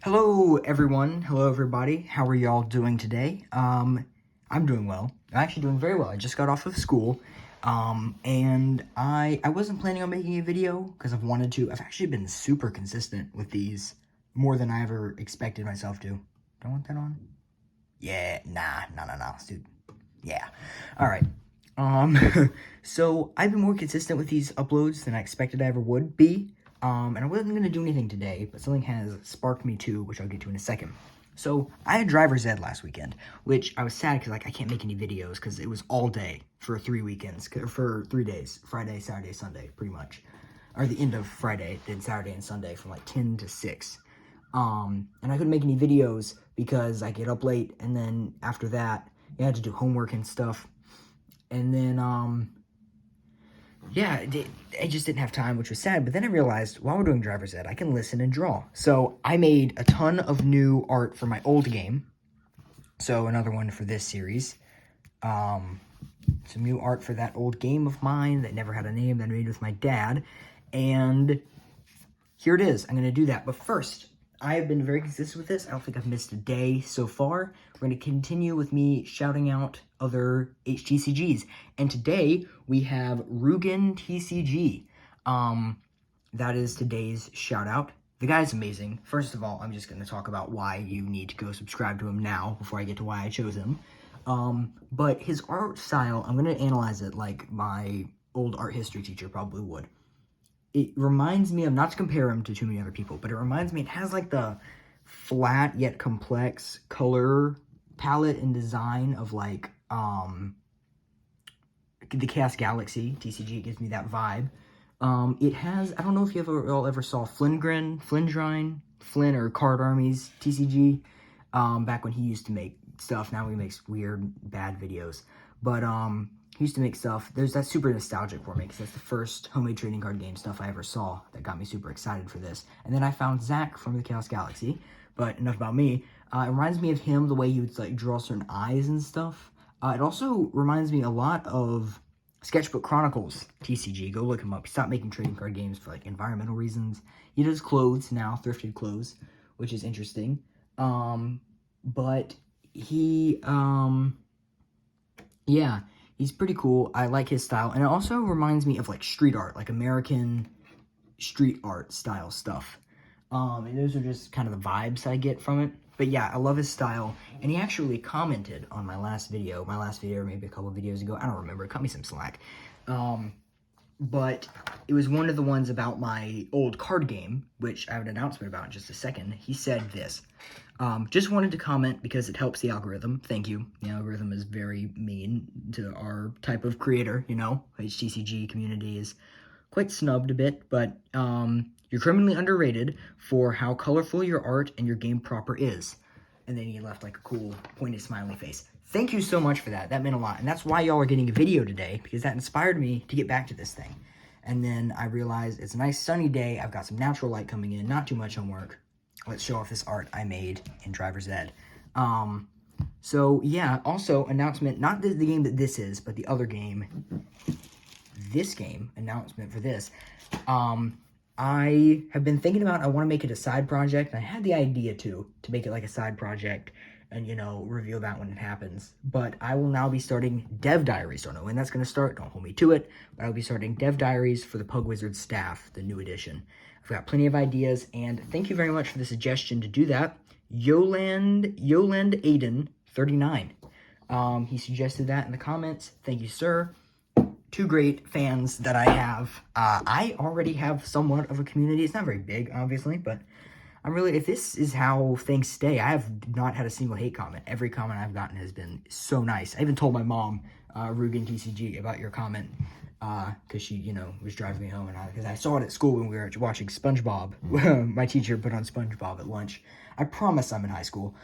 Hello, everyone. Hello, everybody. How are y'all doing today? I'm doing well. I'm actually doing very well. I just got off of school, and I wasn't planning on making a video because I've wanted to. I've actually been super consistent with these, more than I ever expected myself to. Do I want that on? Yeah, nah, dude. Yeah. All right. Um, so I've been more consistent with these uploads than I expected I ever would be. And I wasn't going to do anything today, but something has sparked me to, which I'll get to in a second. So I had driver's ed last weekend, which I was sad because I can't make any videos because it was all day for 3 days, Friday, Saturday, Sunday, pretty much, or the end of Friday, then Saturday and Sunday from like 10 to 6. And I couldn't make any videos because I get up late, and then after that, I had to do homework and stuff. And then, yeah, I just didn't have time, which was sad. But then I realized while we're doing driver's ed, I can listen and draw. So I made a ton of new art for my old game. So another one for this series. Some new art for that old game of mine that never had a name that I made with my dad. And here it is. I'm going to do that. But first, I have been very consistent with this. I don't think I've missed a day so far. We're going to continue with me shouting out other HTCGs. And today, we have Rugen TCG. That is today's shout out. The guy's amazing. First of all, I'm just going to talk about why you need to go subscribe to him now before I get to why I chose him. But his art style, I'm going to analyze it like my old art history teacher probably would. It reminds me of, not to compare him to too many other people, but it reminds me, it has like the flat yet complex color palette and design of like the Chaos Galaxy TCG. It gives me that vibe. It has, I don't know if you all ever saw Flynn or Card Armies TCG, back when he used to make stuff. Now he makes weird, bad videos. But, he used to make stuff. That's super nostalgic for me because that's the first homemade trading card game stuff I ever saw that got me super excited for this. And then I found Zach from the Chaos Galaxy. But enough about me. It reminds me of him, the way he would like draw certain eyes and stuff. It also reminds me a lot of Sketchbook Chronicles TCG. Go look him up. He stopped making trading card games for like environmental reasons. He does clothes now, thrifted clothes, which is interesting. But he, yeah, he's pretty cool. I like his style. And it also reminds me of like street art, like American street art style stuff. And those are just kind of the vibes I get from it. But yeah, I love his style. And he actually commented on my last video, maybe a couple of videos ago. I don't remember. Cut me some slack. But it was one of the ones about my old card game, which I have an announcement about in just a second. He said this. Just wanted to comment because it helps the algorithm. Thank you. The algorithm is very mean to our type of creator, you know. HTCG community is quite snubbed a bit, but you're criminally underrated for how colorful your art and your game proper is. And then he left like a cool pointed smiley face. Thank you so much for that. That meant a lot. And that's why y'all are getting a video today, because that inspired me to get back to this thing. And then I realized it's a nice sunny day. I've got some natural light coming in, not too much homework. Let's show off this art I made in driver's ed. So yeah, also announcement, not the game that this is, but the other game. This game, announcement for this. I have been thinking about, I want to make it a side project. And I had the idea to make it like a side project and, you know, reveal that when it happens. But I will now be starting Dev Diaries. Don't know when that's going to start. Don't hold me to it. But I'll be starting Dev Diaries for the Pug Wizard staff, the new edition. I've got plenty of ideas, and thank you very much for the suggestion to do that. Yoland Aiden 39. He suggested that in the comments. Thank you, sir. Two great fans that I have. I already have somewhat of a community. It's not very big, obviously, but I'm really, if this is how things stay, I have not had a single hate comment. Every comment I've gotten has been so nice. I even told my mom, Rugen TCG, about your comment, because she, you know, was driving me home, and because I saw it at school when we were watching SpongeBob. My teacher put on SpongeBob at lunch. I promise I'm in high school.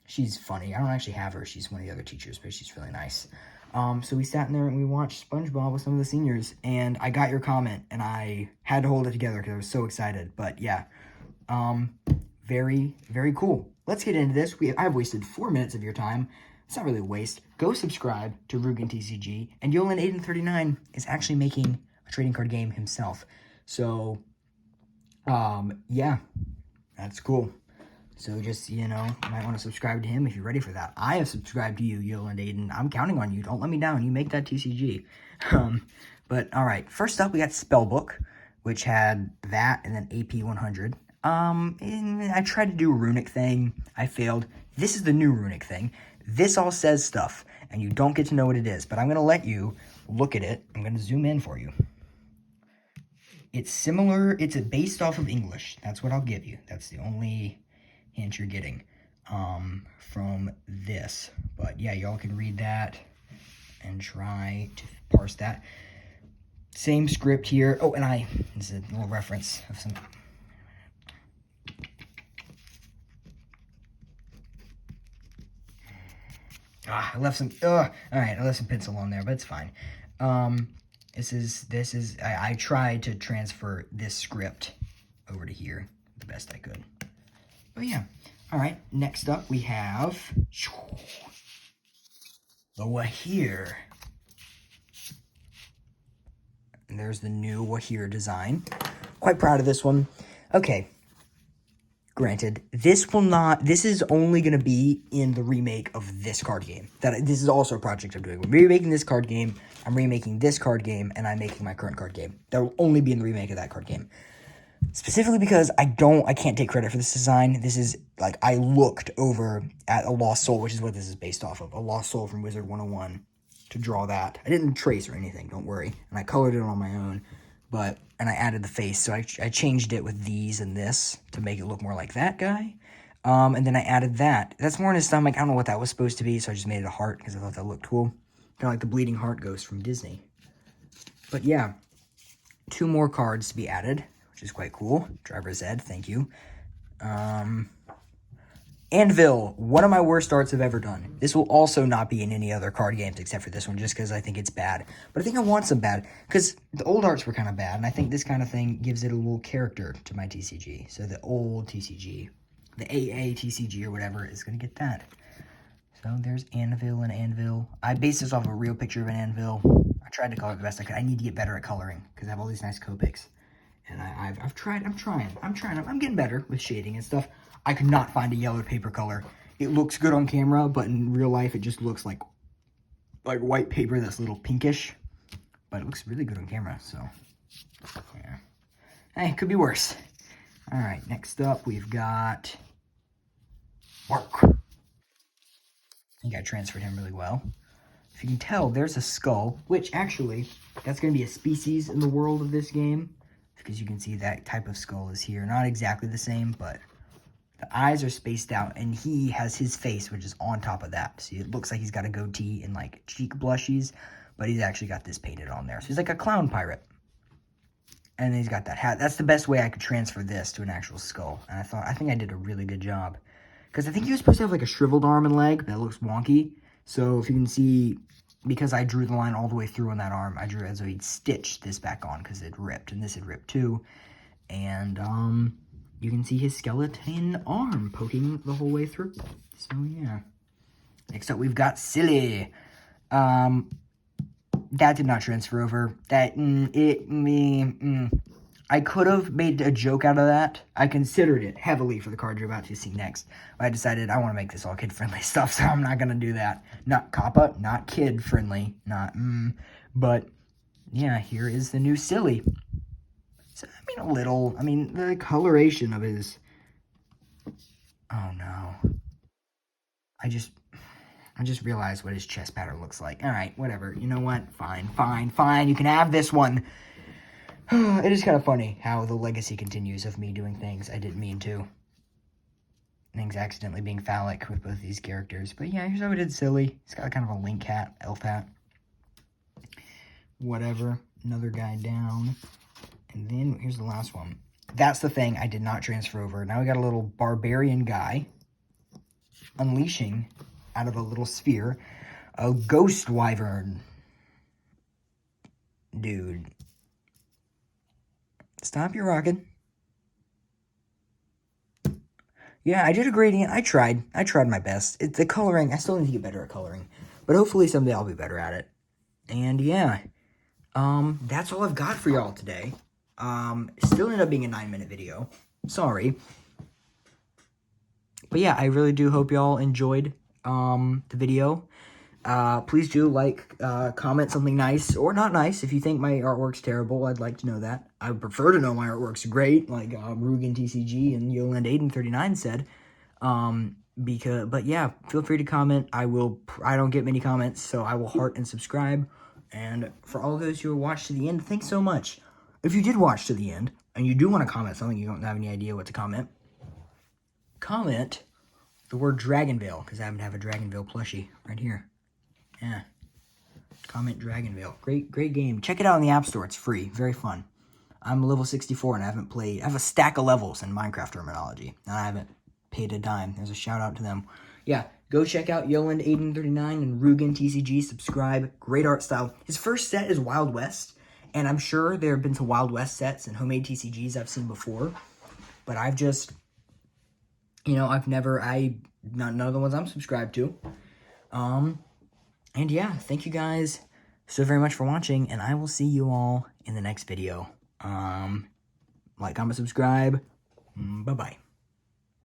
She's funny. I don't actually have her. She's one of the other teachers, but she's really nice. So we sat in there and we watched SpongeBob with some of the seniors, and I got your comment, and I had to hold it together because I was so excited. But yeah, very, very cool. Let's get into this. I've wasted 4 minutes of your time. It's not really a waste. Go subscribe to Rugen TCG, and Yolan Aiden 39 is actually making a trading card game himself. So, yeah, That's cool. So just, you know, you might want to subscribe to him if you're ready for that. I have subscribed to you, Yoland Aiden. I'm counting on you. Don't let me down. You make that TCG. But, all right. First up, we got Spellbook, which had that and then AP 100. And I tried to do a runic thing. I failed. This is the new runic thing. This all says stuff, and you don't get to know what it is. But I'm going to let you look at it. I'm going to zoom in for you. It's similar. It's based off of English. That's what I'll give you. That's the only hint you're getting from this. But yeah, y'all can read that and try to parse that. Same script here. Oh, and this is a little reference of some. I left some. All right, I left some pencil on there, but it's fine. This is. I tried to transfer this script over to here the best I could. But yeah. All right. Next up, we have the Wahir. And there's the new Wahir design. Quite proud of this one. Okay. Granted, this is only going to be in the remake of this card game. This is also a project I'm doing. We're remaking this card game, I'm remaking this card game, and I'm making my current card game. That will only be in the remake of that card game. Specifically because I can't take credit for this design. This is, like, I looked over at A Lost Soul, which is what this is based off of. A Lost Soul from Wizard 101 to draw that. I didn't trace or anything, don't worry. And I colored it on my own. And I added the face, so I changed it with these and this to make it look more like that guy. And then I added that. That's more in his stomach. I don't know what that was supposed to be, so I just made it a heart because I thought that looked cool. Kind of like the Bleeding Heart Ghost from Disney. But yeah, 2 more cards to be added, which is quite cool. Driver's Ed, thank you. Anvil, one of my worst arts I've ever done. This will also not be in any other card games except for this one, just because I think it's bad. But I think I want some bad, because the old arts were kind of bad, and I think this kind of thing gives it a little character to my TCG. So the old TCG, the AA TCG or whatever, is going to get that. So there's Anvil and Anvil. I based this off a real picture of an anvil. I tried to color it the best I could. I need to get better at coloring, because I have all these nice Copics. And I'm trying. I'm getting better with shading and stuff. I could not find a yellow paper color. It looks good on camera, but in real life, it just looks like white paper that's a little pinkish. But it looks really good on camera, so yeah. Hey, it could be worse. All right, next up, we've got Mark. I think I transferred him really well. If you can tell, there's a skull, which actually, that's going to be a species in the world of this game. Because you can see that type of skull is here. Not exactly the same, but the eyes are spaced out, and he has his face, which is on top of that. See, it looks like he's got a goatee and, like, cheek blushies, but he's actually got this painted on there. So he's like a clown pirate. And he's got that hat. That's the best way I could transfer this to an actual skull. And I think I did a really good job. Because I think he was supposed to have, like, a shriveled arm and leg. That looks wonky. So if you can see, because I drew the line all the way through on that arm, I drew it as though he'd stitched this back on because it ripped, and this had ripped too. And you can see his skeleton arm poking the whole way through. So yeah. Next up, we've got Silly. That did not transfer over. I could have made a joke out of that. I considered it heavily for the card you're about to see next. But I decided I want to make this all kid-friendly stuff, so I'm not going to do that. Not Kappa, not kid-friendly, but yeah, here is the new Silly. So, the coloration of his, oh no. I just realized what his chest pattern looks like. All right, whatever. You know what? Fine. You can have this one. It is kind of funny how the legacy continues of me doing things I didn't mean to. Things accidentally being phallic with both these characters. But yeah, here's how we did Silly. He's got kind of a Link hat, elf hat. Whatever. Another guy down. And then here's the last one. That's the thing I did not transfer over. Now we got a little barbarian guy unleashing out of a little sphere a ghost wyvern. Dude. Stop your rocking. Yeah, I did a gradient. I tried my best. The coloring, I still need to get better at coloring. But hopefully someday I'll be better at it. And yeah. That's all I've got for y'all today. Still ended up being a 9-minute video. Sorry. But yeah, I really do hope y'all enjoyed the video. Please do comment something nice or not nice. If you think my artwork's terrible, I'd like to know that. I would prefer to know my artwork's great, like Rugen TCG and Yoland Aiden 39 said. But yeah, feel free to comment. I don't get many comments, so I will heart and subscribe. And for all those who watched to the end, thanks so much. If you did watch to the end, and you do want to comment something, you don't have any idea what to comment, comment the word Dragonvale, because I happen to have a Dragonvale plushie right here. Yeah. Comment Dragonvale. Great game. Check it out in the App Store. It's free. Very fun. I'm level 64 and I haven't played. I have a stack of levels in Minecraft terminology, and I haven't paid a dime. There's a shout out to them. Yeah, go check out Yoland Aiden 39 and Rugen TCG. Subscribe. Great art style. His first set is Wild West, and I'm sure there have been some Wild West sets and homemade TCGs I've seen before, but I've just, none of the ones I'm subscribed to. And yeah, thank you guys so very much for watching, and I will see you all in the next video. Like, comment, subscribe. Bye-bye.